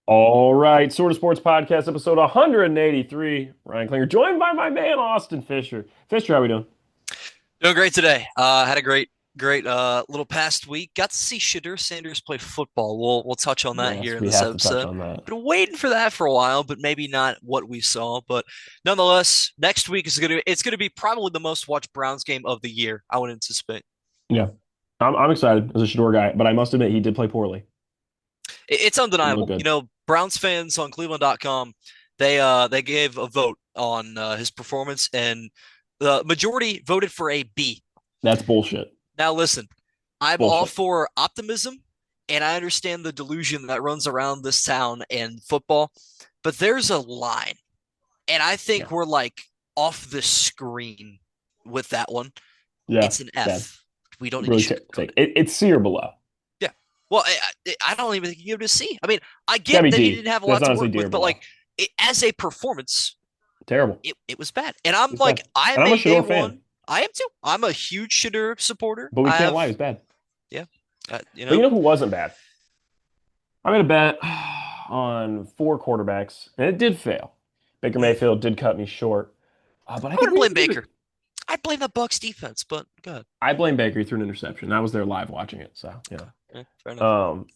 All right, Sort of Sports Podcast, episode 183. Ryan Klinger, joined by my man Austin Fisher. Fisher, how we doing? Doing great today. Had a great little past week. Got to see Shadur Sanders play football. We'll touch on that here Yes, in we this have to touch episode. on that. Been waiting for that for a while, but maybe not what we saw. But nonetheless, next week is gonna be probably the most watched Browns game of the year. I would anticipate. Yeah, I'm excited as a Shador guy, but I must admit he did play poorly. It's Didn't look undeniable. good. Browns fans on Cleveland.com, they gave a vote on his performance, and the majority voted for a B. That's bullshit. Now listen, I'm all Bullshit. for optimism, and I understand the delusion that runs around this town and football, but there's a line, and I Yeah, think we're like off the screen with that one. yeah, It's an bad. F. We don't need Really to sugarcoat take it. it's C or below. Yeah. Well, I don't even think you give it a C. I mean, I It's gotta get be that he D. didn't have a That's lot to honestly work D or with, but below. as a performance, Terrible. it was bad. And I'm It's like, bad. I And am I'm a a day Shador fan, one. I am too. I'm a huge Shadur supporter. but we I can't have, lie. It's bad. yeah, you But you know, know who wasn't bad? I made a bet on four quarterbacks, and it did fail. Baker mm, Mayfield did cut me short, but I I think wouldn't we need blame to give it. Baker. I blame the Bucks defense, but good. I blame Baker. He threw an interception. I was there live watching it, so Okay, yeah, fair enough. Um,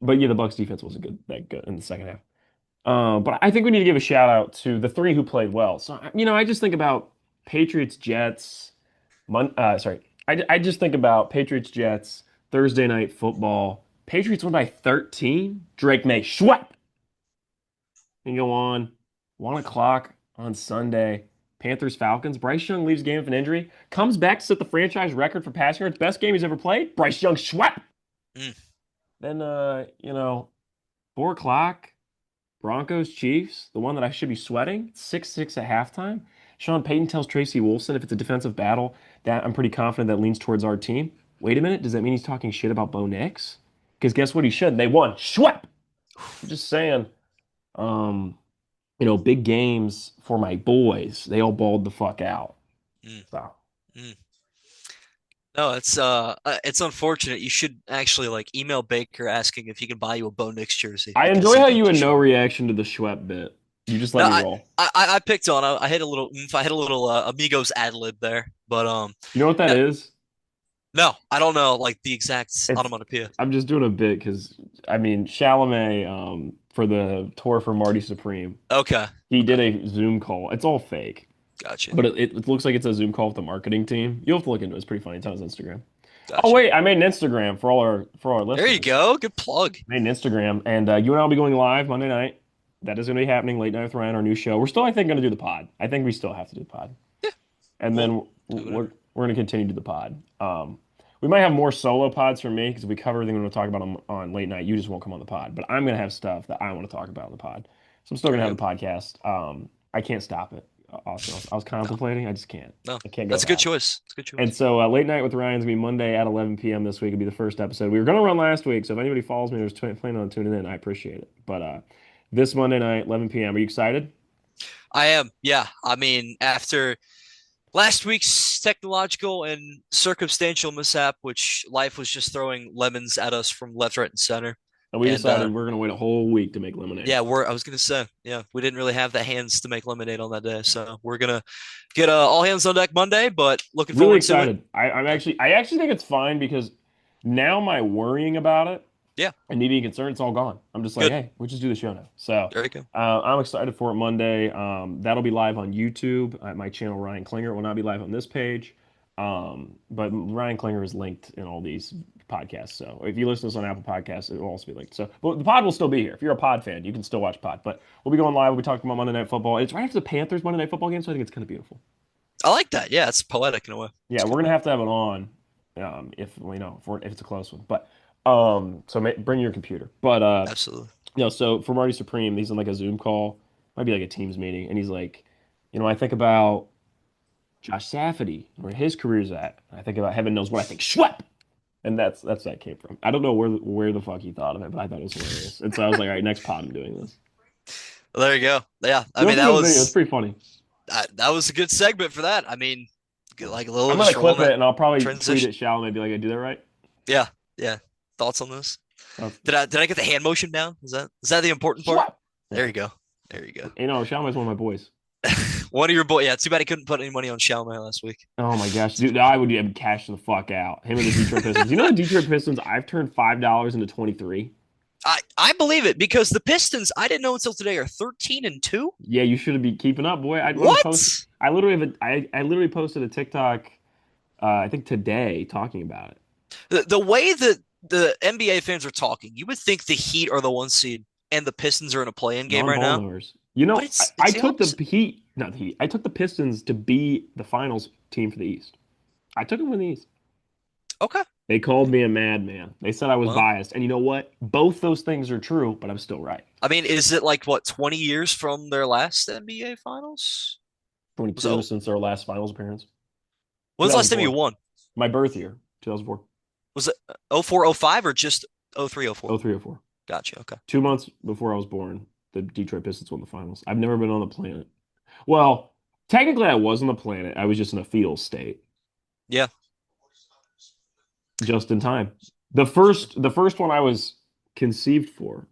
but yeah, the Bucks defense wasn't good that good in the second half. But I think we need to give a shout out to the three who played well. So I just think about Patriots Jets. Sorry, I just think about Patriots Jets Thursday night football. Patriots won by 13. Drake May swept. And go on 1 o'clock on Sunday. Panthers Falcons. Bryce Young leaves the game with an injury. Comes back to set the franchise record for passing yards. Best game he's ever played. Bryce Young swept. Mm. Then 4 o'clock. Broncos Chiefs. The one that I should be sweating. 6-6 at halftime. Sean Payton tells Tracy Wolfson if it's a defensive battle that I'm pretty confident that leans towards our team. Wait a minute. Does that mean he's talking shit about Bo Nix? Because guess what? He should. They won. Swept. I'm just saying. Um, big games for my boys. They all balled the fuck out. Mm. So Mm. No, it's unfortunate. You should actually like email Baker asking if he can buy you a Bo Nix jersey I because enjoy he how you got you had no short. reaction to the Schwepp bit. You just let No, me roll. I picked on. I hit a little oomph. I hit a little Amigos ad lib there, but You know what that no, is? no, I don't know like the exact It's onomatopoeia. I'm just doing a bit because I mean Chalamet for the tour for Marty Supreme, Okay, he did okay, a Zoom call. It's all fake, gotcha, but it looks like it's a Zoom call with the marketing team. You'll have to look into it. It's pretty funny. It's on his Instagram. Oh gotcha. wait, I made an Instagram for our There you listeners. go. Good plug. Made an Instagram, and you and I will be going live Monday night. That is going to be happening late night with Ryan, our new show. We're still, I think, going to do the pod. I think we still have to do the pod, Yeah, and we'll then do we're whatever. we're going to continue to do the pod. We might have more solo pods for me because if we cover everything we want to talk about on late night, you just won't come on the pod. But I'm going to have stuff that I want to talk about on the pod, so I'm still There going to you have go. the podcast. I can't stop it. Austin, I was No, contemplating. I just can't. no, I can't go that's a good past. choice. It's a good And choice. so late night with Ryan's gonna be Monday at 11 p.m. this week. It'll be the first episode. We were gonna run last week, so if anybody follows me or is planning on tuning in, I appreciate it. But this Monday night, 11 p.m. Are you excited? I am. Yeah. I mean, after last week's technological and circumstantial mishap, which life was just throwing lemons at us from left, right, and center. And we And decided we're gonna wait a whole week to make lemonade. yeah, I was gonna say, yeah, we didn't really have the hands to make lemonade on that day, so we're gonna get all hands on deck Monday. But looking Really forward to it. excited. I'm Yeah, actually I actually think it's fine because now my worrying about it yeah, and me being concerned, it's all gone. I'm just like, good. hey, we just do the show now. So There you go. I'm excited for it Monday. That'll be live on YouTube at my channel, Ryan Klinger. It will not be live on this page. But Ryan Klinger is linked in all these podcasts. So if you listen to this on Apple Podcasts, it will also be linked. So but the pod will still be here. If you're a pod fan, you can still watch pod. But we'll be going live. We'll be talking about Monday Night Football. It's right after the Panthers Monday Night Football game, so I think it's kind of beautiful. I like that. Yeah, it's poetic in a way. Yeah, It's we're good. gonna have it on, if if it's a close one. But so bring your computer. But Absolutely. so for Marty Supreme, he's on like a Zoom call, might be like a Teams meeting, and he's like, I think about Josh Safety, where his career's at. I think about heaven knows what I think. Schwep! And that's that came from. I don't know where the fuck he thought of it, but I thought it was hilarious. And so I was like, all right, next pod I'm doing this. Well, there you go. Yeah, I You mean look at the video, it's pretty funny. that was a good segment for that. I mean, like a little I'm gonna just rolling clip it that and I'll probably tweet transition. it shallow, maybe like I do that right. Yeah, yeah. Thoughts on this? That's Did I get the hand motion down? Is that the important part? There yeah. you go. There you go. Xiaomi's one of my boys. One of your boy. Yeah, too bad he couldn't put any money on Xiaomi last week. Oh my gosh, dude, I would have cashed the fuck out. Him and the Detroit Pistons. You know the Detroit Pistons, I've turned $5 into 23. I believe it because the Pistons, I didn't know until today, are 13-2. Yeah, you should be keeping up, boy. I'm gonna post. What? I literally have I literally posted a TikTok, I think today, talking about it. The way that the NBA fans are talking, you would think the Heat are the one seed and the Pistons are in a play-in game right Non-ball now, knowers. You but know, I, it's I the took the opposite. Heat, not the Heat. I took the Pistons to be the finals team for the East. I took them in the East. Okay. They called me a madman. They said I was Well, biased. And you know what? Both those things are true, but I'm still right. I mean, is it like what 20 years from their last NBA Finals? Was it 22 since our last finals appearance. when's the last time you 2004. won? My birth year, 2004. Was it 0405 or just 0304? 0304. Gotcha. Okay. 2 months before I was born, the Detroit Pistons won the finals. I've never been on the planet. Well, technically I was on the planet. I was just in a fetal state, Yeah. just in time. The first one I was conceived for.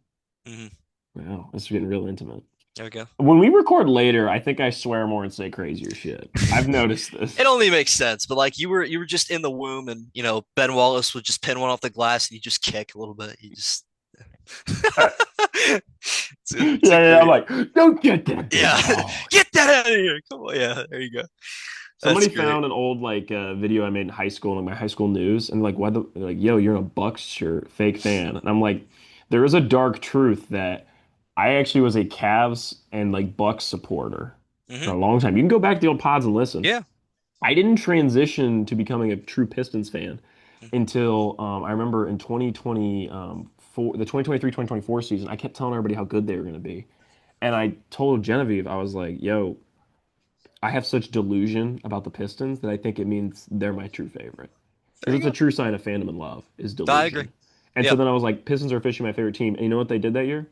Hmm. Wow, this is getting real intimate. There we go. When we record later, I think I swear more and say crazier shit. I've noticed It this. only makes sense, but like you were just in the womb, and Ben Wallace would just pin one off the glass, and you just kick a little bit. You just Yeah, it's a yeah, I'm great. like, don't get that big Yeah, dog. get that out of here. Come on, yeah, there you go. That's Somebody great. found an old like video I made in high school, like my high school news, and like, why the they're like, yo, you're in a Bucks shirt, fake fan, and I'm like, there is a dark truth that I actually was a Cavs and like Bucks supporter for Hmm. a long time. You can go back to the old pods and listen. Yeah. I didn't transition to becoming a true Pistons fan until I remember in 2020, the 2023-2024 season, I kept telling everybody how good they were going to be. And I told Genevieve, I was like, yo, I have such delusion about the Pistons that I think it means they're my true favorite. There Because you it's a go. true sign of fandom and love is I agree. delusion. And so Yep. then I was like, Pistons are officially my favorite team. And you know what they did that year?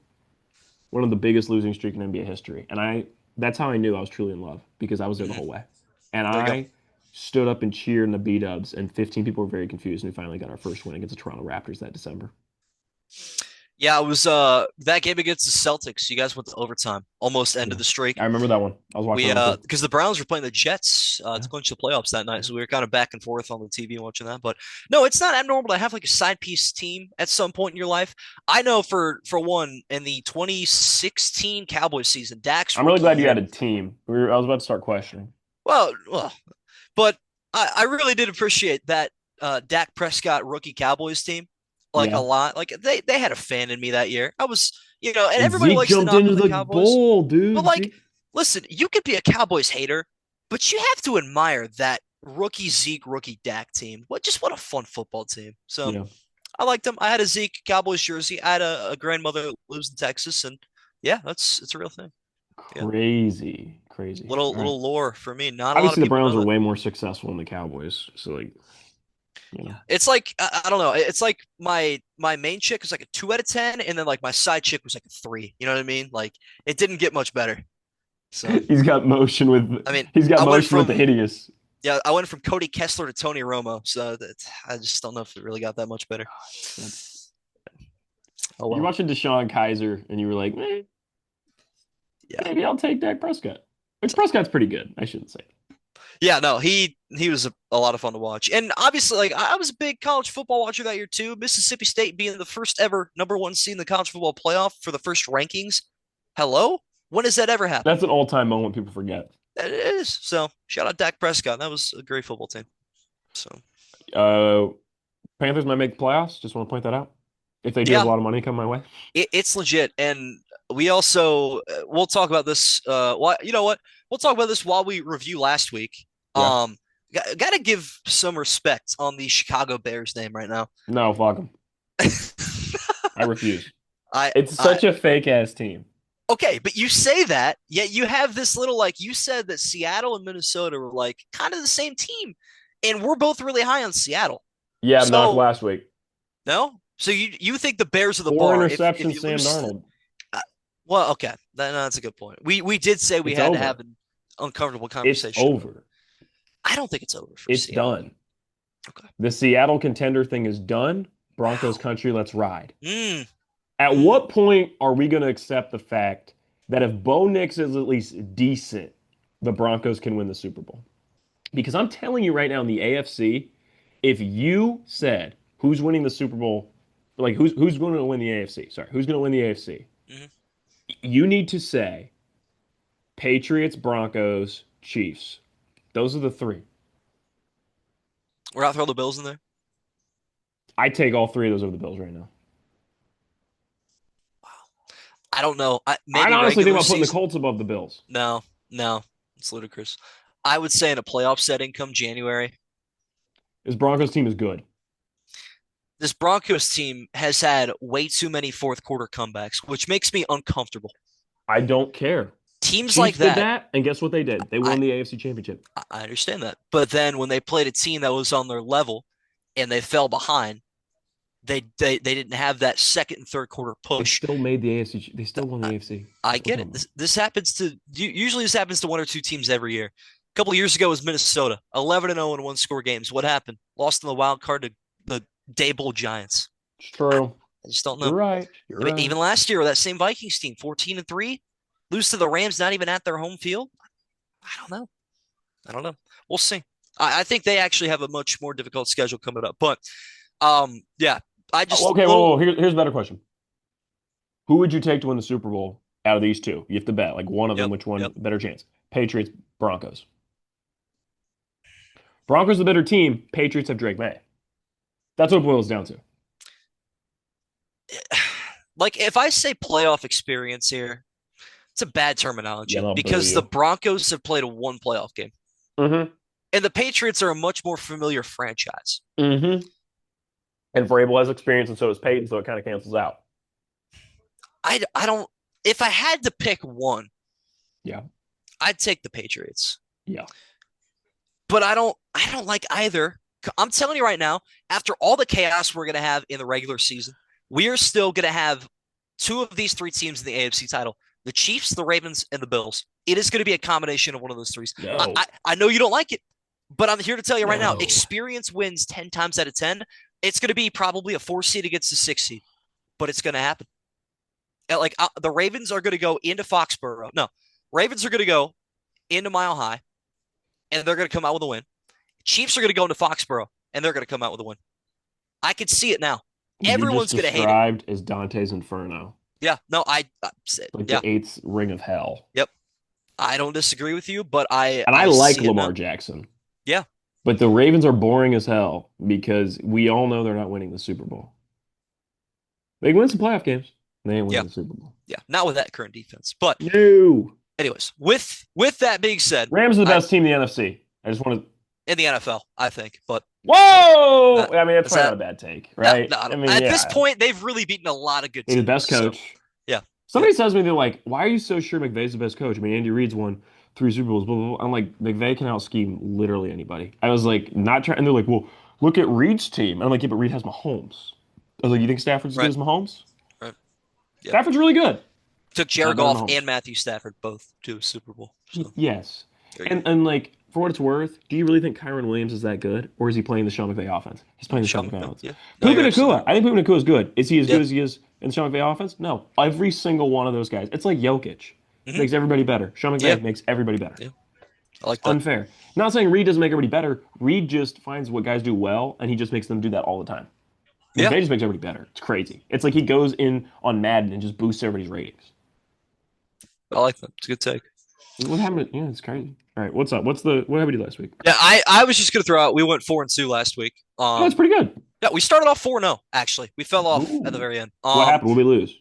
One of the biggest losing streak in NBA history. And that's how I knew I was truly in love because I was there the Hmm. whole way. And There you go. I stood up and cheered in the B-dubs, and 15 people were very confused, and we finally got our first win against the Toronto Raptors that December. Yeah, it was that game against the Celtics. You guys went to overtime, almost Yeah. ended the streak. I remember that one. I was watching We that one too. because the Browns were playing the Jets Yeah. to clinch the playoffs that night, Yeah. so we were kind of back and forth on the TV watching that. But no, it's not abnormal to have like a side piece team at some point in your life. I know for one in the 2016 Cowboys season, Dak's I'm really rookie glad you year. had a team. I was about to start questioning. Well, but I really did appreciate that Dak Prescott rookie Cowboys team like a Yeah. lot. Like they had a fan in me that year. I was and And everybody Zeke likes to jumped knock into on the the Cowboys. bowl, But dude. like, Zeke. listen, you could be a Cowboys hater, but you have to admire that rookie Zeke, rookie Dak team. What a fun football team. So Yeah. I liked them. I had a Zeke Cowboys jersey. I had a grandmother that lives in Texas, and yeah, it's a real thing. Yeah, Crazy. Crazy. little All right. little lore for me. Not a lot of Obviously, the people Browns know are that. way more successful than the Cowboys. So, like, you Yeah, know, it's like I don't know. It's like my main chick was like a 2 out of 10, and then like my side chick was like a three. You know what I mean? Like it didn't get much better. So I mean, He's got I went motion with the from hideous. yeah, I went from Cody Kessler to Tony Romo, so that I just don't know if it really got that much better. That's Oh You're well. watching Deshaun Kaiser, and you were like, Yeah. maybe I'll take Dak Prescott. Which Prescott's pretty good. I shouldn't say. Yeah, no, he was a lot of fun to watch. And obviously, like I was a big college football watcher that year too. Mississippi State being the first ever number one seed in the college football playoff for the first rankings. Hello? When does that ever happen? That's an all-time moment people forget. It is. So shout out Dak Prescott. That was a great football team. So Uh, Panthers might make the playoffs. Just want to point that out. If they do have a yeah, lot of money coming my way. it's legit. And we also we'll talk about this. Why you know what? We'll talk about this while we review last week. Yeah. Um, got to give some respect on the Chicago Bears name right now. No, fuck them. I refuse. I It's I such a fake ass team. okay, but you say that, yet you have this little like you said that Seattle and Minnesota were like kind of the same team, and we're both really high on Seattle. Yeah, knocked So last week. no, so you think the Bears are the Four bar if interceptions, you Sam lose? Darnold. Uh, well, okay, that's a good point. We did say we It's had to have over. an uncomfortable It's conversation about it. over. I don't think it's over for It's Seattle. done. Okay, The Seattle contender thing is done. Broncos Wow. country, let's ride. Mm, At mm. what point are we going to accept the fact that if Bo Nix is at least decent, the Broncos can win the Super Bowl? Because I'm telling you right now in the AFC, if you said who's winning the Super Bowl, like who's going to win the AFC? Sorry, who's going to win the AFC? Mhm. You need to say Patriots, Broncos, Chiefs. Those are the three. We're not throwing the Bills in there. I take all three of those over the Bills right now. I don't know. I'd Maybe honestly think regular about putting the season. Colts above the Bills. No, no, it's ludicrous. I would say in a playoff setting, come January, This Broncos team is good. this Broncos team has had way too many fourth quarter comebacks, which makes me uncomfortable. I don't care. Teams like Chiefs did that, that, and guess what they did? They I won the AFC Championship. I understand that. But then when they played a team that was on their level and they fell behind, they didn't have that second and third quarter They push. still made the AFC. They still won the I, AFC. I That's what get we're it. talking about. This happens to usually this happens to one or two teams every year. A couple of years ago was Minnesota, 11-0 in one score games. What happened? Lost in the wild card to the Dable Giants. It's I, true. I just don't know. You're right. You're I mean, right. even last year, that same Vikings team, 14-3, lose to the Rams, not even at their home field. I don't know. I don't know. We'll see. I think they actually have a much more difficult schedule coming up. But yeah, I just Okay, little. here's a better question. Who would you take to win the Super Bowl out of these two? You have to bet, like one of them, Yep, which one yep. better chance? Patriots, Broncos. Broncos the better team. Patriots have Drake May. That's what it boils down to. Like if I say playoff experience here, it's a bad Yeah, terminology they'll boo because the you. Broncos have played a one playoff game, Mm-hmm. and the Patriots are a much more familiar franchise. Mm-hmm. And Vrabel has experience, and so does Peyton, so it kind of cancels out. I don't. If I had to pick one, Yeah. I'd take the Patriots. Yeah. But I don't like either. I'm telling you right now, after all the chaos we're gonna have in the regular season, we are still gonna have two of these three teams in the AFC title: the Chiefs, the Ravens, and the Bills. It is going to be a combination of one of those three. No. I know you don't like it, but I'm here to tell you right now: No. experience wins 10 times out of 10. It's going to be probably a 4 seed against a 6 seed, but it's going to happen. Like the Ravens are going to go into Foxborough. No, Ravens are going to go into Mile High, and they're going to come out with a win. Chiefs are going to go into Foxborough, and they're going to come out with a win. I can see it now. You just Everyone's going to hate it. described as Dante's Inferno, Yeah, no, like yeah, the eighth ring of hell. yep. I don't disagree with you, but I And I I like see it Lamar now. Jackson, Yeah, but the Ravens are boring as hell because we all know they're not winning the Super Bowl. They can win some playoff games. They ain't yeah, winning the Super Bowl. yeah. Not with that current defense. But No. anyways, with that being said, Rams are the I best team in the NFC. I just want to. in the NFL, I think. But Whoa! that I mean, that's is probably not that a bad take, no, right? no. I I don't. mean, At this yeah. point, they've really beaten a lot of good He's the teams. best So coach. yeah, yeah, Somebody says to me, they're like, why are you so sure McVay's the best coach? I mean, Andy Reid's won three Super Bowls, blah, blah, blah. I'm like, McVay can out scheme literally anybody. I was like, not trying. And they're like, well, look at Reid's team. And I'm like, yeah, but Reid has Mahomes. I was like, you think Stafford's as good right, as Mahomes? right. Yeah. Stafford's really good. Took Not Jared better than Goff Mahomes. and Matthew Stafford both to a Super Bowl. So Yes. there you go. And like, for what it's worth, do you really think Kyron Williams is that good? Or is he playing the Sean McVay offense? He's playing the Sean Sean McVay McVay. offense. Yeah. No, Puka you're absolutely Nacua. right. I think Puka Nacua is good. Is he as Yeah. good as he is in the Sean McVay offense? No. Every single one of those guys. It's like Jokic. Hmm. Makes everybody better. Sean Yeah. McVay makes everybody better. Yeah. I It's like that. unfair. Not saying Reed doesn't make everybody better. Reed just finds what guys do well, and he just makes them do that all the time. Yeah. McVay just makes everybody better. It's crazy. It's like he goes in on Madden and just boosts everybody's ratings. I like that. It's a good take. What happened? Yeah, it's crazy. All right, what's up? What happened to you last week? Yeah, I was just gonna throw out. We went 4-2 last week. Oh, that's pretty good. Yeah, we started off 4-0. Actually, we fell off at the Ooh. very end. What happened? What did we lose?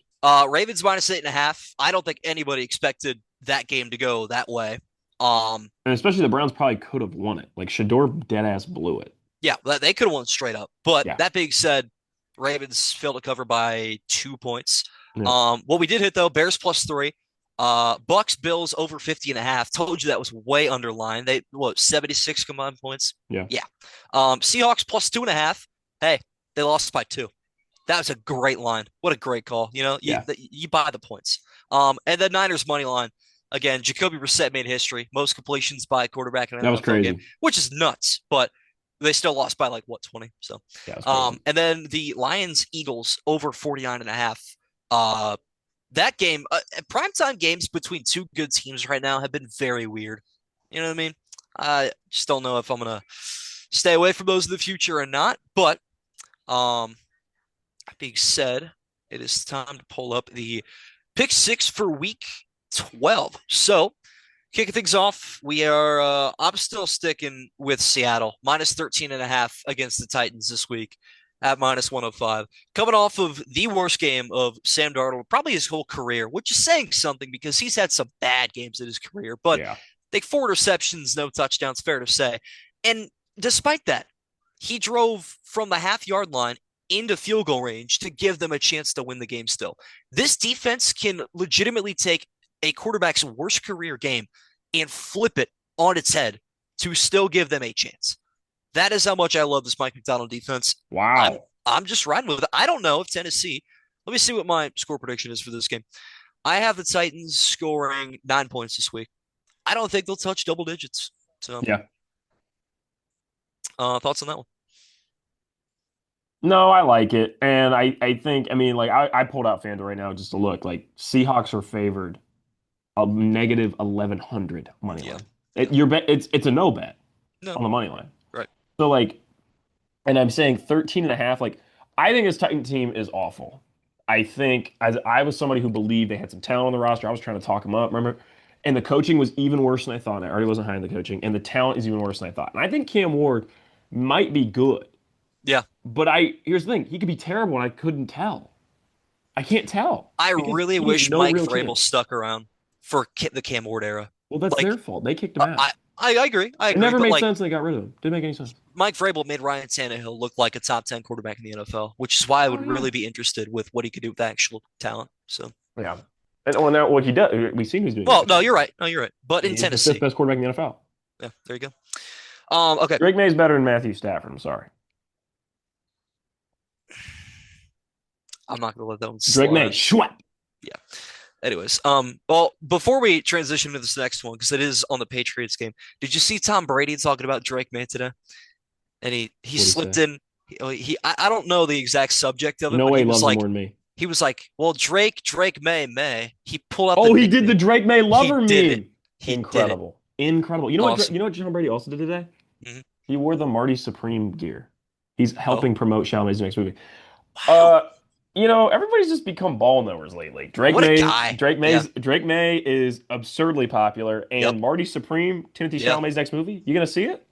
Ravens -8.5. I don't think anybody expected that game to go that way. And especially the Browns probably could have won it. Like Shador dead ass blew it. Yeah, they could have won straight up. But Yeah. that being said, Ravens failed to cover by 2 points. Yeah. What we did hit though, Bears +3. Bucks Bills over 50.5. Told you that was way underlined. They 76 combined points. Yeah. Yeah. Seahawks +2.5. Hey, they lost by 2. That was a great line. What a great call. You know, Yeah. you buy the points. And the Niners money line. Again, Jacoby Brissett made history. Most completions by a quarterback in an That was NFL game, crazy. which is nuts. But They still lost by like what, 20? So, Yeah, it's crazy. and then the Lions Eagles over 49 and a half. Uh, that game, primetime games between two good teams right now have been very weird. You know what I mean? I just don't know if I'm gonna stay away from those in the future or not. But um, that being said, it is time to pull up the pick six for week 12. So kicking things off, we are I'm still sticking with Seattle, minus 13 and a half against the Titans this week at minus 105. Coming off of the worst game of Sam Darnold, probably his whole career, which is saying something because he's had some bad games in his career, but Yeah. like 4 receptions, no touchdowns, fair to say. And despite that, he drove from the half-yard line into field goal range to give them a chance to win the game still. This defense can legitimately take a quarterback's worst career game and flip it on its head to still give them a chance. That is how much I love this Mike McDonald defense. I'm Wow. I'm just riding with it. I don't know if Tennessee. Let me see what my score prediction is for this game. I have the Titans scoring 9 points this week. I don't think they'll touch double digits. So, Yeah. thoughts on that one? No, I like it. And I think, I mean, like I pulled out FanDuel right now just to look. Like Seahawks are favored a negative 1100 money Yeah, line. yeah. Your bet it's a no bet No, on the money line. right. So like, and I'm saying 13 and a half. Like, I think this Titan team is awful. I think as I was somebody who believed they had some talent on the roster, I was trying to talk them up, remember? And the coaching was even worse than I thought. And I already wasn't high in the coaching, and the talent is even worse than I thought. And I think Cam Ward might be good, Yeah, but here's the thing, he could be terrible, and I couldn't tell. I can't tell I because really he has wish no Mike real Vrabel chance. stuck around for the Cam Ward era. Well, that's their Like, fault. They kicked him out. I agree, I It agree, never but made like sense, and they got rid of him. Didn't make any sense. Mike Vrabel made Ryan Tannehill look like a top 10 quarterback in the NFL, which is why I Oh would yeah. really be interested with what he could do with actual talent. So, Yeah. And well, now what he does, we've seen who's doing it well, with no, Cam you're Ward. right. No, you're right. But in He is the fifth Tennessee, best quarterback in the NFL. yeah, there you go. Okay, Drake May is better than Matthew Stafford. I'm sorry. I'm not gonna let that one Drake May, slide. schwap. Yeah. Anyways, well, before we transition to this next one, because it is on the Patriots game, did you see Tom Brady talking about Drake May today? And he What'd he slipped say? in. I don't know the exact subject of it, No but way he loves him more than me. he was like, well, Drake May. He pulled out the Oh, he did the nickname. Drake May lover He did it. meme. He did it. Incredible. Incredible. Awesome. You know what John Brady also did today? Mhm. He wore the Marty Supreme gear. He's Oh, helping promote Chalamet's next movie. wow. Uh, everybody's just become ball knowers lately. What a guy. Yeah. Drake May is absurdly popular, Yep. and Marty Supreme, Timothy Yep. Chalamet's next movie. You gonna see it?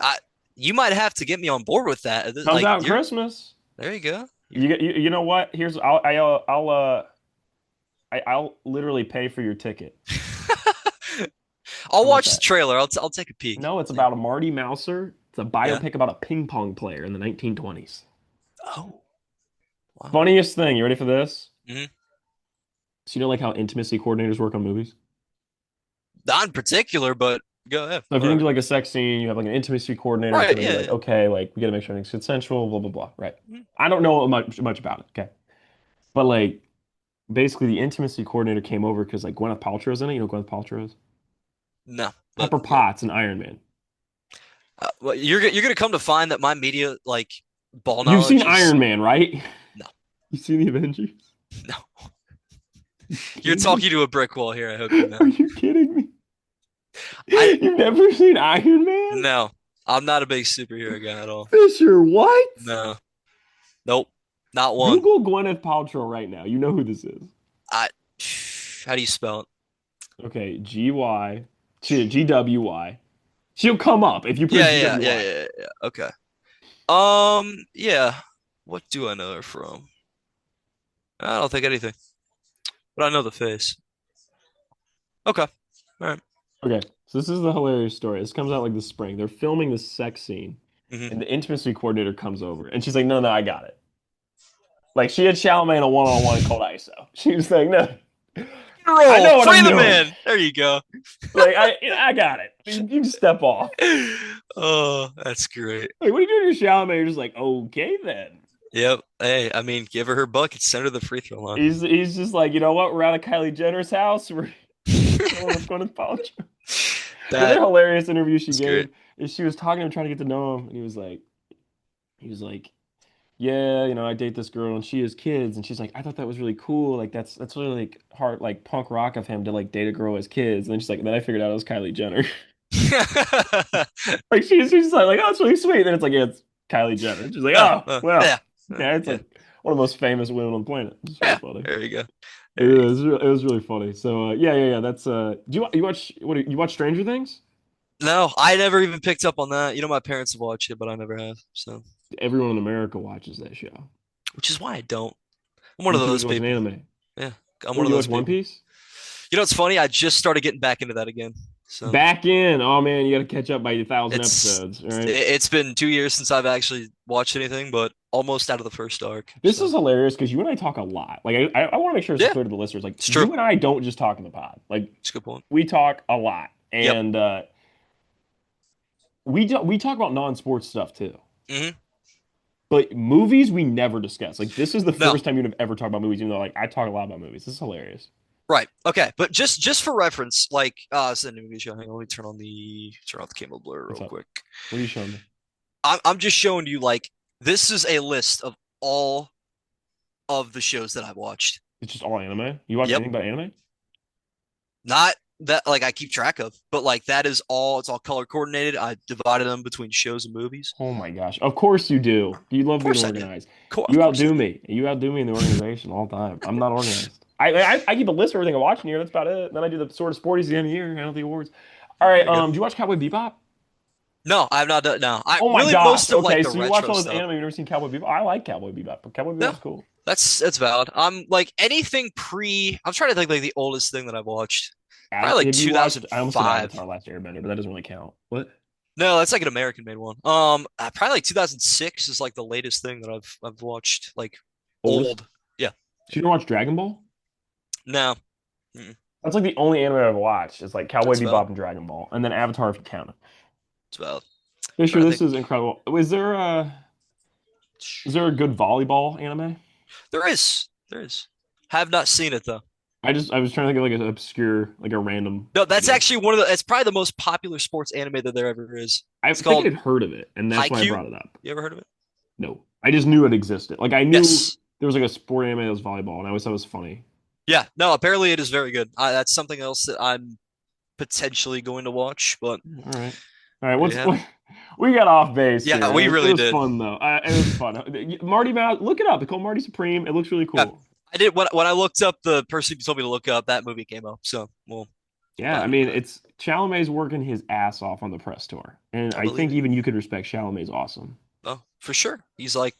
I, you might have to get me on board with that. Comes Like out in you're Christmas. there you go. You know what? Here's I'll literally pay for your ticket. I'll How about watch the that? trailer. I'll take a peek. No, it's about a Marty Mouser. It's a Yeah. biopic about a ping pong player in the 1920s. Oh, wow. Funniest thing, you ready for this? Hmm. So you know like how intimacy coordinators work on movies? Not in particular, but go ahead. So if you're gonna Whatever. do like a sex scene, you have like an intimacy coordinator that's Right. gonna be Yeah. like, Yeah. okay, like we gotta make sure everything's consensual, blah blah blah. Right. Mhm. I don't know much about it, okay. But like basically the intimacy coordinator came over because like Gwyneth Paltrow's in it. You know who Gwyneth Paltrow is? No, but Pepper go. Potts and Iron Man. Well, you're gonna come to find that my media like ball You've seen knowledge is Iron Man, right? no, You've seen the Avengers? no. You You're kidding me? talking to a brick wall here. I hope you know. Are you kidding me? I You've never seen Iron Man? no, I'm not a big superhero guy at all. Fisher, what? No, nope, not one. Google Gwyneth Paltrow right now. You know who this is. I. How do you spell it? Okay, GWY. She'll come up if you put in GWY. Yeah. Okay. Yeah. What do I know her from? I don't think anything, but I know the face. Okay. All right. Okay, so this is the hilarious story. This comes out like this spring. They're filming this sex scene, Mm-hmm. and the intimacy coordinator comes over, and she's like, "No, no, I got it." Like she had Chalamet in a one-on-one called ISO. She was like, "No, I Roll, know what free I'm the doing. man. There you go. Like I got it. You just step off." Oh, that's great. Like, what are you doing to Chalamet? You're just like, okay then. Yep. Hey, I mean, give her her bucket, send her the free throw line. He's just like, you know what? We're out of Kylie Jenner's house. We're chilling with Gwyneth Paltrow. The other That hilarious interview she is gave great. she was talking to him, trying to get to know him, and he was like, yeah, I date this girl and she has kids, and she's like, I thought that was really cool. Like that's really like hard, like punk rock of him to like date a girl as kids. And then she's like, and then I figured out it was Kylie Jenner. Like she's just like, oh, that's really sweet. Then it's like, yeah, it's Kylie Jenner. She's like, Oh, oh, well, yeah, yeah, it's yeah, like one of the most famous women on the planet. It's really yeah. funny. There you go. It There you go. was it was really funny. So yeah, yeah, yeah. That's do you watch you watch Stranger Things? No, I never even picked up on that. You know, my parents have watched it, but I never have. So, Everyone in America watches that show. which is why I don't. I'm one You of too those busy watching people. anime. Yeah, I'm What one do of you those watch, One people. Piece? You know, it's funny. I just started getting back into that again. So Back in. Oh man, you got to catch up by 1,000 it's episodes, right? it's been 2 years since I've actually watched anything, but almost out of the first arc. This is So hilarious because you and I talk a lot. Like I want to make sure this is yeah, clear to the listeners. Like it's true. you and I don't just talk in the pod. Like It's a good point. we talk a lot, Yep. and we talk about non-sports stuff too. Hmm. But movies we never discuss. Like this is the No. first time you've ever talked about movies. Even though like I talk a lot about movies. This is hilarious. Right. Okay. But just for reference, like it's a new movie show. Hang on, let me turn off the camera blur What's real up? quick. What are you showing me? I'm just showing you like this is a list of all of the shows that I've watched. It's just all anime. You watch Yep. anything but anime? Not that like I keep track of, but like that is all it's all color coordinated. I divided them between shows and movies. Oh my gosh. Of course you do. You Of love being course I do. organized. Of You course I outdo do. me. You outdo me in the organization all the time. I'm not organized. I keep a list of everything I watch in here. That's about it. Then I do the sort of sporties at the end of the year. I know the awards. All right. There you go. Do you watch Cowboy Bebop? No, I have not done no. I Oh my really gosh. most of like Okay. the So you watch retro all this stuff. anime. You've never seen Cowboy Bebop? I like Cowboy Bebop, but Cowboy No, Bebop's cool. that's valid. I'm like anything pre. I'm trying to think like the oldest thing that I've watched. Probably like Have you watched? I almost said 2005. Avatar: Last Airbender, but that doesn't really count. What? No, that's like an American made one. Probably like 2006 is like the latest thing that I've watched. Like Oldest? old. Yeah. So you don't watch Dragon Ball? No, mm, That's like the only anime I've watched. It's like Cowboy that's valid. Bebop and Dragon Ball, and then Avatar if you count it. It's valid. Fisher, Trying to this think. is incredible. Is there a good volleyball anime? There is. Have not seen it though. I was trying to think of like an obscure, like a random No, that's idea. actually one of the. It's probably the most popular sports anime that there ever is. I It's think called I'd heard of it, and that's why I Haikyuu. brought it up. You ever heard of it? No, I just knew it existed. Like I knew Yes. there was like a sport anime that was volleyball, and I always thought it was funny. Yeah. No. Apparently, it is very good. That's something else that I'm potentially going to watch. But All right, all right. there you have it. We got off base here. Yeah, It we was it really was did. fun though. It was fun. Marty Mouse, look it up. It's called Marty Supreme. It looks really Yeah, cool. I did when I looked up the person who told me to look up that movie came up. So we'll Yeah, I dive into mean, that. it's Chalamet's working his ass off on the press tour, and I I believe think it. even you could respect Chalamet's awesome. Oh, for sure. He's like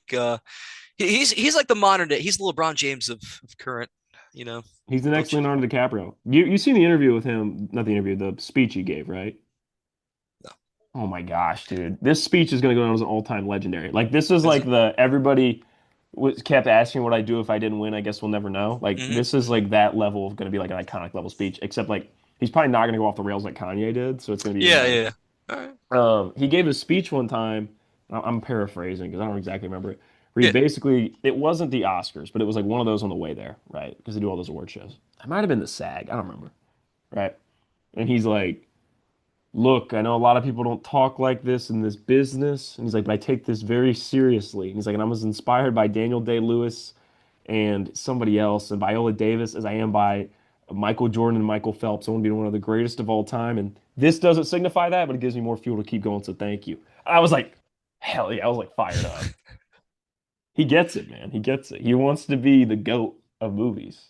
he's like the modern day. He's the LeBron James of current. You know, He's the next don't you think? Leonardo DiCaprio. You seen the interview with him? Not the interview, the speech he gave, right? No. Oh my gosh, dude, this speech is gonna go down as an all-time legendary. Like this is Is like it? the everybody was kept asking what I do if I didn't win. I guess we'll never know. Like Hmm. this is Hmm. like that level of gonna be like an iconic level speech. Except like he's probably not gonna go off the rails like Kanye did, so it's gonna be even Yeah, better. yeah, yeah. All right. He gave a speech one time. I'm paraphrasing because I don't exactly remember it. Where he Yeah. basically, it wasn't the Oscars, but it was like one of those on the way there, right? Because they do all those award shows. It might have been the SAG. I don't remember, right? And he's like, "Look, I know a lot of people don't talk like this in this business." And he's like, "But I take this very seriously." And he's like, "And I was inspired by Daniel Day-Lewis and somebody else, and Viola Davis, as I am by Michael Jordan and Michael Phelps. I want to be one of the greatest of all time. And this doesn't signify that, but it gives me more fuel to keep going. So thank you." I was like, hell yeah, I was like fired up. He gets it, man. He gets it. He wants to be the GOAT of movies.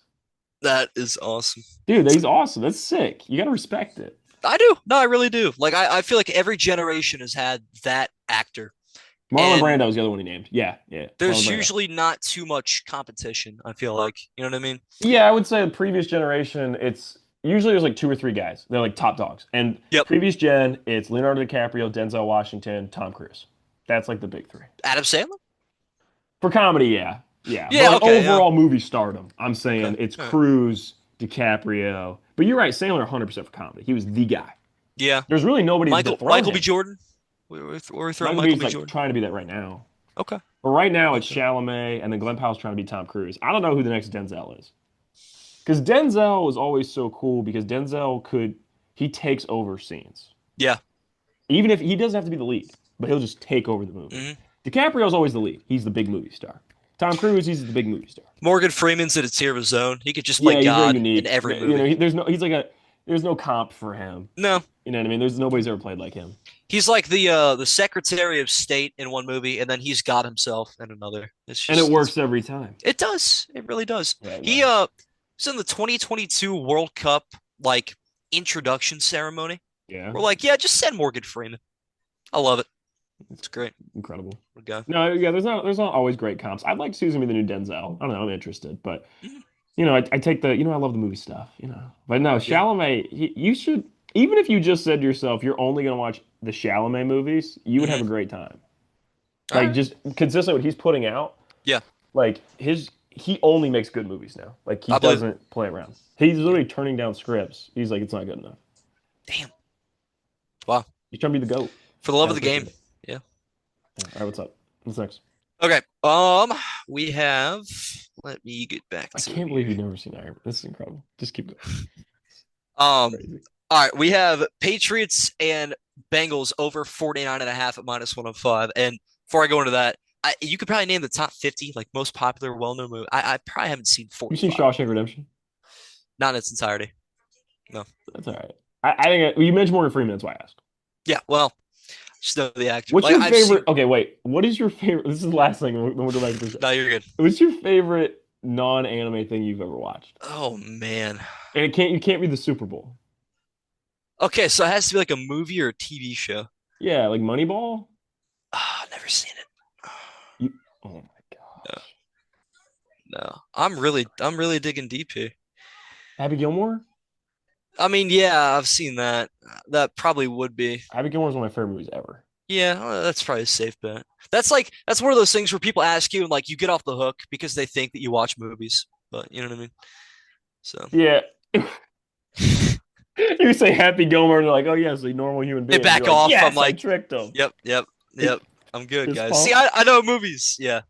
That is awesome. Dude, he's awesome. That's sick. You got to respect it. I do. No, I really do. Like I feel like every generation has had that actor. Marlon And Brando was the other one he named. Yeah, yeah. Marlon there's Brando. usually not too much competition, I feel like. You know what I mean? Yeah, I would say the previous generation, it's usually there's like two or three guys. They're like top dogs. And Yep. previous gen, it's Leonardo DiCaprio, Denzel Washington, Tom Cruise. That's like the big three. Adam Sandler? For comedy, yeah. Yeah. But Yeah, like okay, yeah. overall movie stardom, I'm Okay. saying it's All right. Cruise, DiCaprio. But you're right, Sandler 100% for comedy. He was the guy. Yeah. There's really nobody to dethrone Michael B. him. Jordan. We're throwing Michael Michael B's B. like Jordan. trying to be that right now. Okay. But right now it's Okay. Chalamet and then Glenn Powell's trying to be Tom Cruise. I don't know who the next Denzel is. Because Denzel was always so cool because he takes over scenes. Yeah. Even if he doesn't have to be the lead, but he'll just take over the movie. Hmm. DiCaprio's always the lead. He's the big movie star. Tom Cruise, he's the big movie star. Morgan Freeman's in a tier of his own. He could just play Yeah, he's very God in unique. every movie. There's no he's like a there's no comp for him. No, You know what I mean? There's nobody's ever played like him. he's like the Secretary of State in one movie, and then he's God himself in another. It's And it just works every time. it does. It really does. Yeah, He no. was in the 2022 World Cup like introduction ceremony. Yeah. We're like, yeah, just send Morgan Freeman. I love it. It's It's great. incredible. Good guy. No, yeah, there's not always great comps. I'd like to see who's gonna be the new Denzel. I don't know, I'm interested, but Mhm. I take the I love the movie stuff. But no, Yeah. Chalamet, you should even if you just said to yourself you're only gonna watch the Chalamet movies, you would have Hmm. a great time. All Like right. just consistent with what he's putting out. Yeah, Like he only makes good movies now. Like he I believe it. doesn't play around. He's Yeah. literally turning down scripts. He's like, it's not good enough. Damn. Wow. He's trying to be the GOAT. For the love Gotta of the game. appreciate it. Yeah. Yeah. All right, what's up? What's next? Okay. We have. Let me get back I to it can't believe here. you've never seen Iron Man. This is incredible. Just keep going. Um. Crazy. All right. We have Patriots and Bengals over 49 and a half at -105. And before I go into that, you could probably name the top 50 like most popular, well-known movie. I probably haven't seen You seen 45, Shawshank Redemption? not in its entirety. No. That's all right. I think you mentioned Morgan Freeman. That's why I asked. Yeah. Well, just know the actor. What's Like your I've favorite? seen. Okay, wait. What is your favorite? This is the last thing. Then we'll go back to the show. No, you're good. What's your favorite non-anime thing you've ever watched? Oh man. And you can't be the Super Bowl. Okay, so it has to be like a movie or a TV show. Yeah, like Moneyball. Ah, never seen it. You, oh my No, gosh. no. I'm really digging deep here. Happy Gilmore? I mean, yeah, I've seen that. That probably would be. Happy Gilmore is one of my favorite movies ever. Yeah, that's probably a safe bet. That's one of those things where people ask you and like you get off the hook because they think that you watch movies, but you know what I mean. So Yeah. You say Happy Gilmore, and they're like, "Oh yeah, it's a normal human they being." And you're back like, off. I'm "Yes, I like, tricked them." yep, yep, yep. I'm good, Fist guys. See, pump. I know movies. Yeah,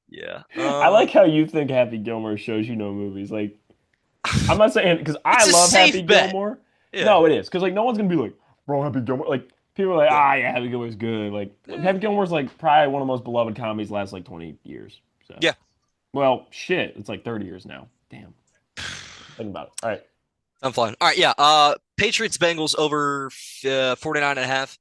yeah. I like how you think Happy Gilmore shows you know movies. Like, I'm not saying because I It's a love Happy safe bet. Gilmore. Yeah, No, it is because like no one's gonna be like, "Bro, Happy Gilmore." Like people are like, yeah. "Ah, yeah, Happy Gilmore's good." Like Eh, Happy Gilmore's like probably one of the most beloved comedies the last like 20 years. So, yeah. well, shit, it's like 30 years now. Damn, think about it. All right, I'm fine. All right, yeah. Patriots Bengals over 49 and a half.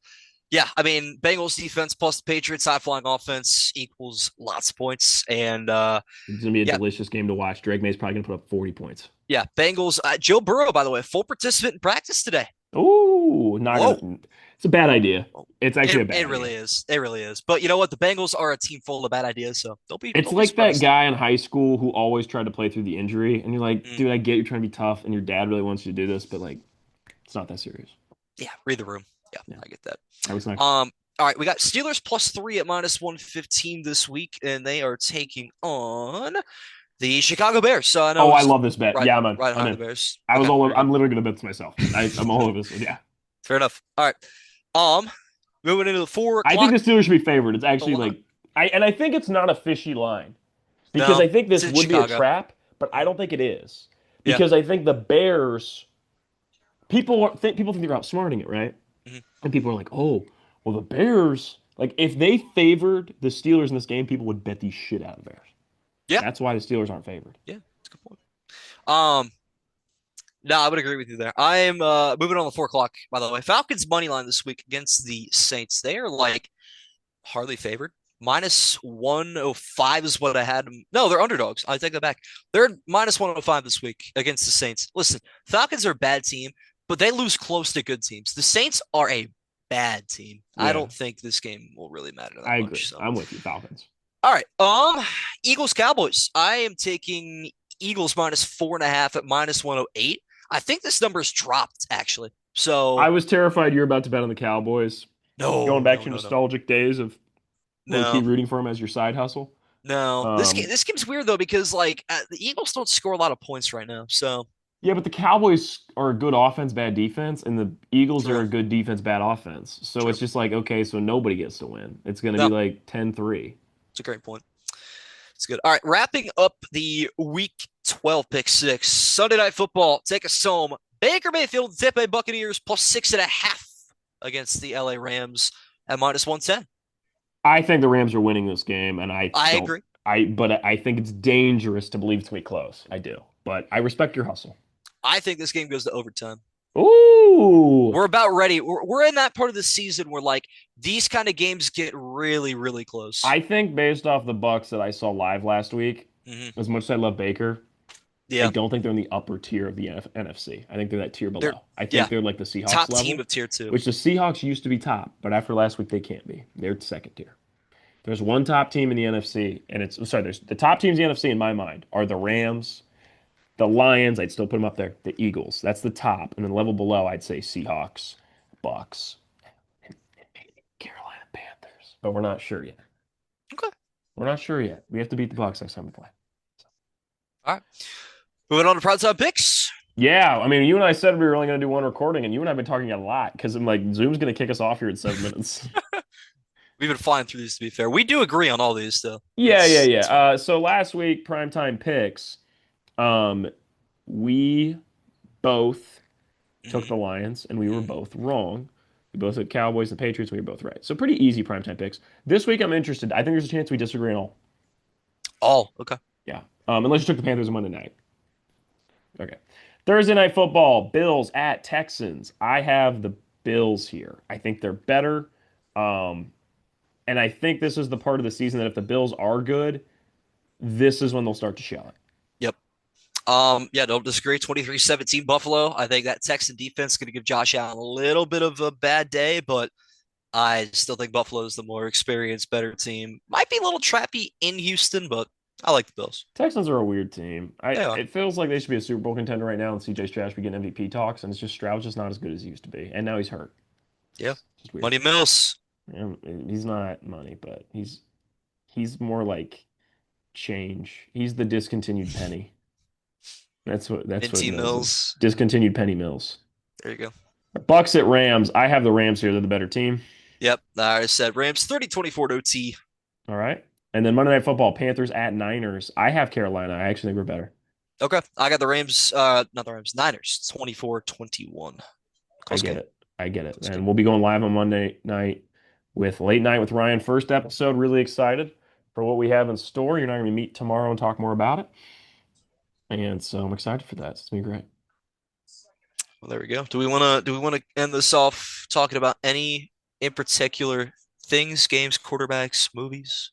Yeah, I mean, Bengals defense plus the Patriots high flying offense equals lots of points. And it's gonna be a yeah, delicious game to watch. Drake May's probably gonna put up 40 points. yeah, Bengals. Joe Burrow, by the way, full participant in practice today. Ooh, not Whoa. gonna. It's a bad idea. It's actually It, a bad it really idea. is. It really is. But you know what? The Bengals are a team full of bad ideas, so It's don't be like that surprised. guy in high school who always tried to play through the injury, and you're like, Mm, dude, I get you're trying to be tough, and your dad really wants you to do this, but like, it's not that serious. yeah, read the room. Yeah, Yeah. I get that. That was next. Um, all right, we got Steelers +3 at -115 this week, and they are taking on the Chicago Bears. So I know Oh, I it's love this bet. right, Yeah, I'm in. right I'm behind the in. Bears. I was Okay, all over, very good. I'm literally gonna bet this myself. I'm all over this one. Yeah. Fair enough. All right. Um, moving into the four I think o'clock. the Steelers should be favored. It's A actually lot. like I think it's not a fishy line because No, I think it's this in would be a Chicago. trap, but I Mhm. don't think it is Yeah. because I think the Bears people think they're outsmarting it, right? Mhm. And people are like, oh, well, the Bears, like, if they favored the Steelers in this game, people would bet the shit out of the Bears. Yeah. That's why the Steelers aren't favored. Yeah. That's a good point. Um, no, I would agree with you there. I am moving on the 4 o'clock, by the way. Falcons money line this week against the Saints. They are like hardly favored. -105 is what I had them. No, they're underdogs. I take that back. They're -105 this week against the Saints. Listen, Falcons are a bad team, but they lose close to good teams. The Saints are a bad team. I Yeah, don't think this game will really matter that I much. agree. So, I'm with you, Falcons. all right. Eagles Cowboys. I am taking Eagles -4.5 at -108. I think this number's dropped actually. I So was terrified you're about to bet on the Cowboys, going no, back to no, your no, no, nostalgic days of low key no. rooting for them as your side hustle. No, Um, this game's weird though because like the Eagles don't score a lot of points right now. So yeah, but the Cowboys are a good offense, bad defense, and the Eagles are true, a good defense, bad offense. So true. it's just like, okay, so nobody gets to win. It's going to be No, like 10-3. it's a great point. It's good. All right, wrapping up the Week 12 Pick Six Sunday Night Football. Take us home. Baker Mayfield, Tampa Bay Buccaneers +6.5 against the LA Rams at -110. I think the Rams are winning this game, and I I don't. agree. But I think it's dangerous to believe it's gonna be close. I do, but I respect your hustle. I think this game goes to overtime. Ooh, We're about ready. We're in that part of the season where like these kind of games get really, really close. I think based off the Bucks that I saw live last week, Hmm. as much as I love Baker, I Yeah, don't think they're in the upper tier of the NFC. I think they're that tier they're below. I yeah think they're like the Seahawks top team level, of tier two. which the Seahawks used to be top, but after last week they can't be. They're second tier. There's one top team in the NFC, and it's sorry. There's the top teams in the NFC in my mind are the Mhm. Rams, the Lions. I'd still put them up there. The Eagles. That's the top, and then level below, I'd say Seahawks, Bucks, and maybe Carolina Panthers. But we're not sure yet. Okay, We're not sure yet. We have to beat the Bucks next time we play. all right. Moving on to PrimeTime picks. Yeah, I mean, you and I said we were only going to do one recording, and you and I have been talking a lot because I'm like, Zoom's going to kick us off here in 7 minutes. We've been flying through these. To be fair, we do agree on all these though. Yeah, yeah, That's yeah. that's fine. So last week, primetime picks, um, we both took Hmm. the Lions, and we were Hmm. both wrong. We both took Cowboys and Patriots. We were both right. So pretty easy primetime picks. This week, I'm interested. I think there's a chance we disagree on all. All okay. Yeah, unless you took the Panthers on Monday night. Okay. Thursday night football, Bills at Texans. I have the Bills here. I think they're better. Um, and I think this is the part of the season that if the Bills are good, this is when they'll start to show it. Yep. Yeah, don't disagree. 23-17 Buffalo. I think that Texan defense is going to give Josh Allen a little bit of a bad day, but I still think Buffalo is the more experienced, better team. Might be a little trappy in Houston, but I like the Bills. Texans are a weird team. They are. It feels like they should be a Super Bowl contender right now, and CJ Stroud should be getting MVP talks, and it's just Stroud's just not as good as he used to be, and now he's hurt. Yeah. It's just weird. Money Mills. He's not money, but he's more like change. He's the discontinued penny. That's what Minty Mills is. Mills. Discontinued penny Mills. There you go. Bucks at Rams. I have the Rams here. They're the better team. Yep. I said Rams 30-24 to OT. All right. And then Monday Night Football, Panthers at Niners. I have Carolina. I actually think we're better. Okay. I got the Rams, not the Rams, Niners 24-21. I Close get game. it. I get it. Close game. And we'll be going live on Monday night with Late Night with Ryan. First episode. Really excited for what we have in store. You're not going to meet tomorrow and talk more about it. And so I'm excited for that. It's going to be great. Well, there we go. Do we want to end this off talking about any in particular things, games, quarterbacks, movies?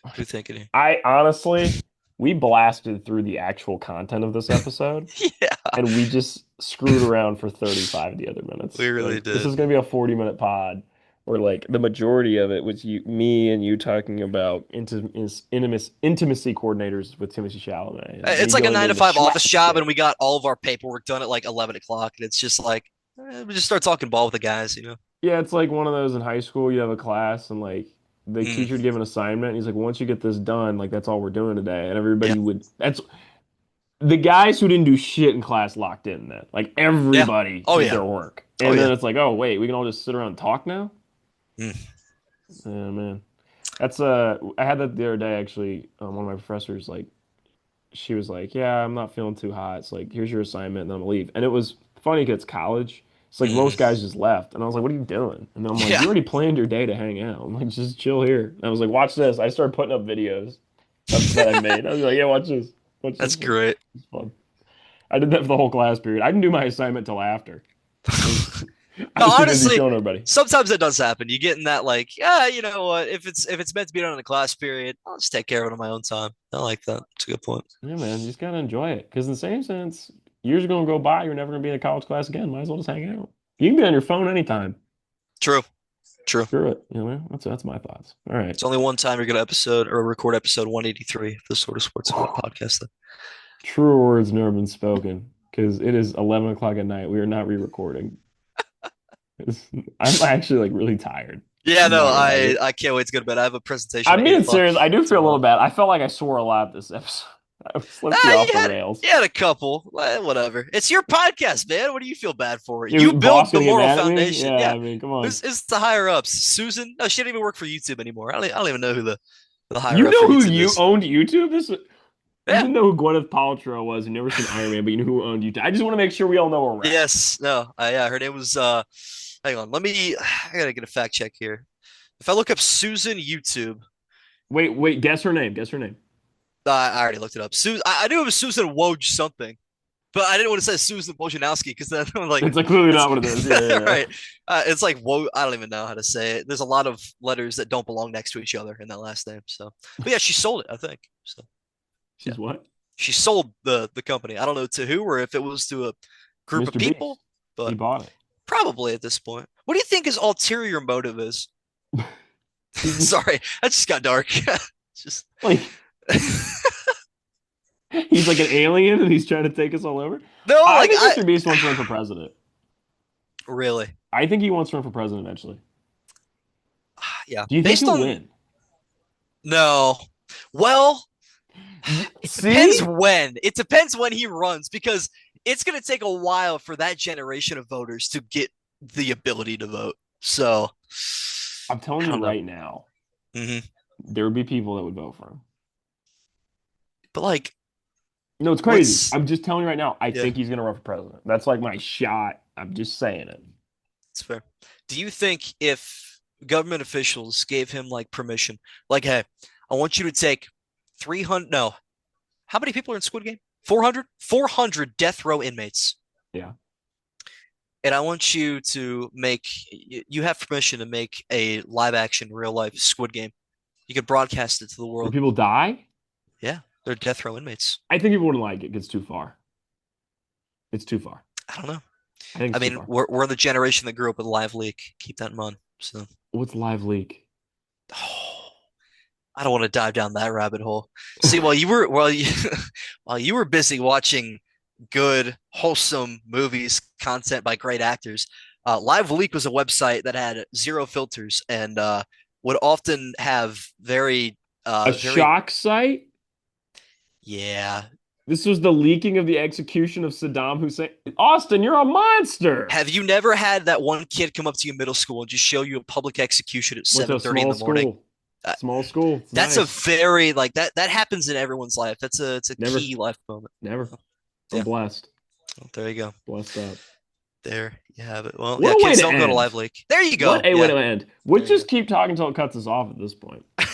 What are you thinking I honestly, we blasted through the actual content of this episode. here? Yeah, And we just screwed around for 35 of the other minutes. we really Like this did. is gonna be a 40-minute pod where like the majority of it was me and you talking about intimacy coordinators with Timothy Chalamet and me It's like a going nine to into five office Shrek job, and shit. we got all of our paperwork done at like 11 o'clock, and it's just like we just start talking ball with the guys. Yeah, it's like one of those in high school. You have a class and like the Mm, teacher would give an assignment and he's like, once you get this done, like that's all we're doing today. And yeah, everybody would that's the guys who didn't do shit in class locked in then. Like yeah. everybody Oh did yeah, their work. oh And yeah. then it's like, oh wait, we can all just sit around and talk now? Mm. Yeah, man. That's I had that the other day actually. One of my professors like she was like, "Yeah, I'm not feeling too hot. It's like, here's your assignment, and then I'm gonna leave." And it was funny because it's college. It's like most Hmm. guys just left, and I was like, "What are you doing?" And then I'm like, Yeah, "You already planned your day to hang out. I'm like, just chill here." And I was like, "Watch this." I started putting up videos that I made. I was like, "Yeah, watch this. Watch this that's one. great. It's fun." I did that for the whole class period. I didn't do my assignment till after. I was, I No, was too busy honestly, showing everybody. sometimes it does happen. You get in that like, yeah, you know what? If it's meant to be done in the class period, I'll just take care of it on my own time. I like that. It's a good point. Yeah, man, you just gotta enjoy it. Because in the same sense, years are gonna go by. You're never gonna be in a college class again. Might as well just hang out. You can be on your phone anytime. True, true. Screw it. You know, that's my thoughts. All right. It's only one time you're gonna episode or record episode 183 of the Sort of Sports podcast. Then. Truer words never been spoken. Because it is 11 o'clock at night. We are not re-recording. I'm actually like really tired. Yeah, I'm no, not gonna lie to I you. I can't wait to go to bed. I have a presentation I'm at 8 being o'clock serious. I do feel a little tomorrow. bad. I felt like I swore a lot this episode. I was, let's be You off the had rails. you had a couple. Whatever. It's your podcast, man. What do you feel bad for? Your You boss build the gonna get moral mad at me? foundation. Yeah, Yeah. I mean, come on. Who's the higher ups? Susan? No, she doesn't even work for YouTube anymore. I don't even know who the higher You up for know who YouTube you is. owned YouTube? This Yeah. Even though who Gwyneth Paltrow was, you never seen Iron Man, but you knew who owned YouTube. I just want to make sure we all know where we're at. Yes. No. Yeah. Her name was. Hang on. Let me. I gotta get a fact check here. If I look up Susan YouTube, Wait, guess her name. Guess her name. I already looked it up. I knew it was Susan Woj something, but I didn't want to say Susan Wojnarowski because then I'm like, It's like clearly that's not what it is. Yeah, yeah, right. It's like Woj. I don't even know how to say it. There's a lot of letters that don't belong next to each other in that last name. So, but yeah, she sold it. I think. So yeah, She's what? she sold the company. I don't know to who or if it was to a group of Mr. people, Beast. He but bought it. probably at this point. What do you think his ulterior motive is? He's Sorry, that just got dark. Just like he's like an alien and he's trying to take us all over. no, I like think I Mr. Beast wants to run for president. really, I think he wants to run for president eventually. yeah. Do you think Based he'll on win? no, well, it depends See? when. It depends when he runs because it's going to take a while for that generation of voters to get the ability to vote. So I'm telling I you don't know. right now, Hmm. there would be people that would vote for him. But like, No, it's crazy. what's I'm just telling you right now, I yeah, think he's gonna run for president. That's like my shot. I'm just saying it. it's fair. Do you think if government officials gave him like permission, like, hey, I want you to take 300, no, how many people are in Squid Game? 400? 400 death row inmates. Yeah. And I want you to make, you have permission to make a live action, real life Squid Game. You could broadcast it to the Would world. people die? Yeah, they're death row inmates. I think people wouldn't like it. It gets too far. It's too far. I don't know. I think I it's too mean, far. we're the generation that grew up with Live Leak. Keep that in mind. So, What's live leak? oh, I don't want to dive down that rabbit hole. See, while you were busy watching good, wholesome movies, content by great actors, Live Leak was a website that had zero filters and would often have A very, shock site? yeah. This was the leaking of the execution of Saddam Hussein. Austin, you're a monster. Have you never had that one kid come up to you in middle school and just show you a public execution at Went to a 7:30 in small the morning? school. Uh, Small school. It's that's a nice. very like that happens in everyone's life. It's a Never. key life moment. Never. I'm Yeah, blessed. well, there you go. Blessed up. There you have it. Well, What yeah, a way kids to don't go to end. Live Leak. There you go. What a way Yeah, to end. We'll there you just go. keep talking until it cuts us off at this point. I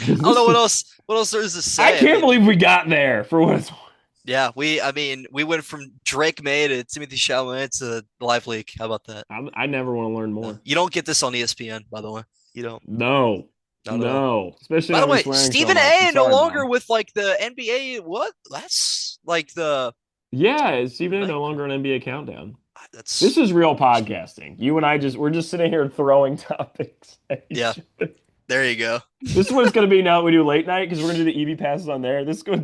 don't know This is, what else there is to I say. I can't mean, believe we got there for what it's worth. yeah, I mean, we went from Drake May to Timothy Chalamet to Live Leak. How about that? I never want to learn more. You don't get this on ESPN, by the way. You don't. No, Not at all. no, especially By the not me way, swearing so Stephen much. I'm A. no sorry, longer mom. with like the NBA. What? That's like the Yeah, it's Stephen A. like no longer an NBA countdown. This that's is real podcasting. You and I we're just sitting here throwing topics at yeah. each other. There you go. This is what it's going to be now that we do late night because we're going to do the EV passes on there. This is going to